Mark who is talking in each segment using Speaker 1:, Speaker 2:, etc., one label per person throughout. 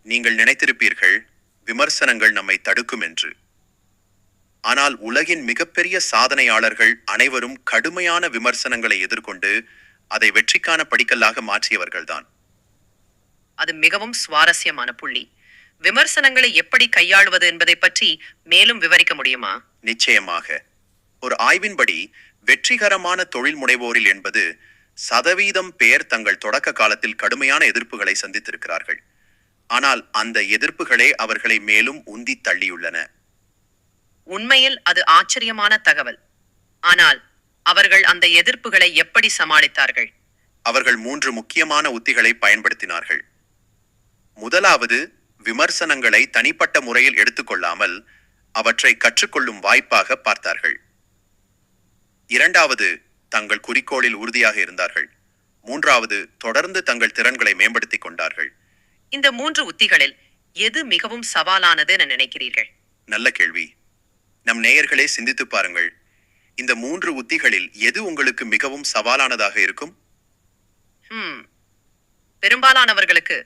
Speaker 1: நீங்கள் நினைத்திருப்பீர்கள் விமர்சனங்கள் நம்மை தடுக்கும் என்று. ஆனால் உலகின் மிகப்பெரிய சாதனையாளர்கள் அனைவரும் கடுமையான விமர்சனங்களை எதிர்கொண்டு அதை வெற்றிக்கான படிக்கல்லாக மாற்றியவர்கள்தான்.
Speaker 2: அது மிகவும் சுவாரஸ்யமான புள்ளி. விமர்சனங்களை எப்படி கையாளுவது என்பதை பற்றி மேலும் விவரிக்க முடியுமா?
Speaker 1: நிச்சயமாக. ஒரு ஆய்வின்படி வெற்றிகரமான தொழில் முனைவோரில் 80% பேர் தங்கள் தொடக்க காலத்தில் கடுமையான எதிர்ப்புகளை சந்தித்திருக்கிறார்கள். ஆனால் அந்த எதிர்ப்புகளே அவர்களை மேலும் உந்தி தள்ளியுள்ளன.
Speaker 2: உண்மையில் அது ஆச்சரியமான தகவல். ஆனால் அவர்கள் அந்த எதிர்ப்புகளை எப்படி சமாளித்தார்கள்?
Speaker 1: அவர்கள் 3 முக்கியமான உத்திகளை பயன்படுத்தினார்கள். முதலாவது, விமர்சனங்களை தனிப்பட்ட முறையில் எடுத்துக்கொள்ளாமல் அவற்றை கற்றுக்கொள்ளும் வாய்ப்பாக பார்த்தார்கள். இரண்டாவது, தங்கள் குறிக்கோளில் உறுதியாக இருந்தார்கள். மூன்றாவது, தொடர்ந்து தங்கள் திறன்களை மேம்படுத்திக் கொண்டார்கள்.
Speaker 2: இந்த 3 உத்திகளில் எது மிகவும் சவாலானது என நினைக்கிறீர்கள்?
Speaker 1: நல்ல கேள்வி. நம் நேயர்களே, சிந்தித்து பாருங்கள். இந்த 3 உத்திகளில் எது உங்களுக்கு மிகவும் சவாலானதாக இருக்கும்?
Speaker 2: பெரும்பாலானவர்களுக்கு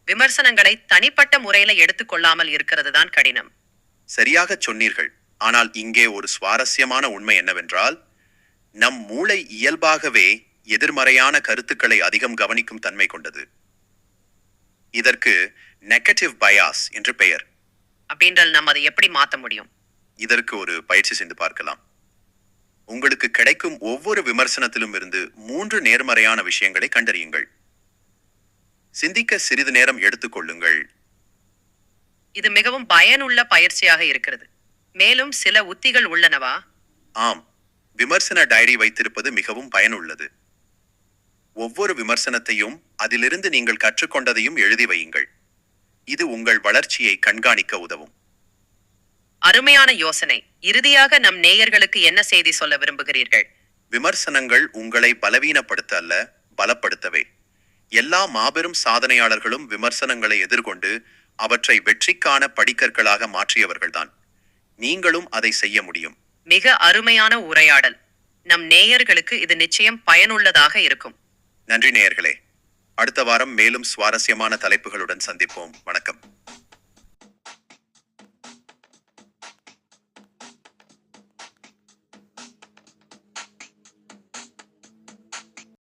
Speaker 2: விமர்சனங்களை தனிப்பட்ட முறையில எடுத்துக்கொள்ளாமல் இருக்கிறது தான் கடினம்.
Speaker 1: சரியாக சொன்னீர்கள். ஆனால் இங்கே ஒரு சுவாரஸ்யமான உண்மை என்னவென்றால், நம் மூளை இயல்பாகவே எதிர்மறையான கருத்துக்களை அதிகம் கவனிக்கும் தன்மை கொண்டது. இதற்கு நெகட்டிவ் பயாஸ் என்று பெயர்.
Speaker 2: அப்படின்றால் நம்ம அதை எப்படி மாற்ற முடியும்?
Speaker 1: இதற்கு ஒரு பயிற்சி செய்து பார்க்கலாம். உங்களுக்கு கிடைக்கும் ஒவ்வொரு விமர்சனத்திலும் இருந்து 3 நேர்மறையான விஷயங்களை கண்டறியுங்கள். சிந்திக்க சிறிது நேரம் எடுத்துக்கொள்ளுங்கள்.
Speaker 2: இது மிகவும் பயனுள்ள பயிற்சியாக இருக்கிறது. மேலும் சில உத்திகள் உள்ளனவா?
Speaker 1: ஆம், விமர்சன டைரி வைத்திருப்பது மிகவும் பயனுள்ளது. ஒவ்வொரு விமர்சனத்தையும் அதிலிருந்து நீங்கள் கற்றுக்கொண்டதையும் எழுதி வையுங்கள். இது உங்கள் வளர்ச்சியை கண்காணிக்க உதவும்.
Speaker 2: அருமையான யோசனை. இறுதியாக நம் நேயர்களுக்கு என்ன செய்தி சொல்ல விரும்புகிறீர்கள்?
Speaker 1: விமர்சனங்கள் உங்களை பலவீனப்படுத்த அல்ல, பலப்படுத்தவே. எல்லா மாபெரும் சாதனையாளர்களும் விமர்சனங்களை எதிர்கொண்டு அவற்றை வெற்றிக்கான படிக்கற்களாக மாற்றியவர்கள்தான். நீங்களும் அதை செய்ய முடியும்.
Speaker 2: மிக அருமையான உரையாடல். நம் நேயர்களுக்கு இது நிச்சயம் பயனுள்ளதாக இருக்கும்.
Speaker 1: நன்றி நேயர்களே. அடுத்த வாரம் மேலும் சுவாரஸ்யமான தலைப்புகளுடன் சந்திப்போம். வணக்கம்.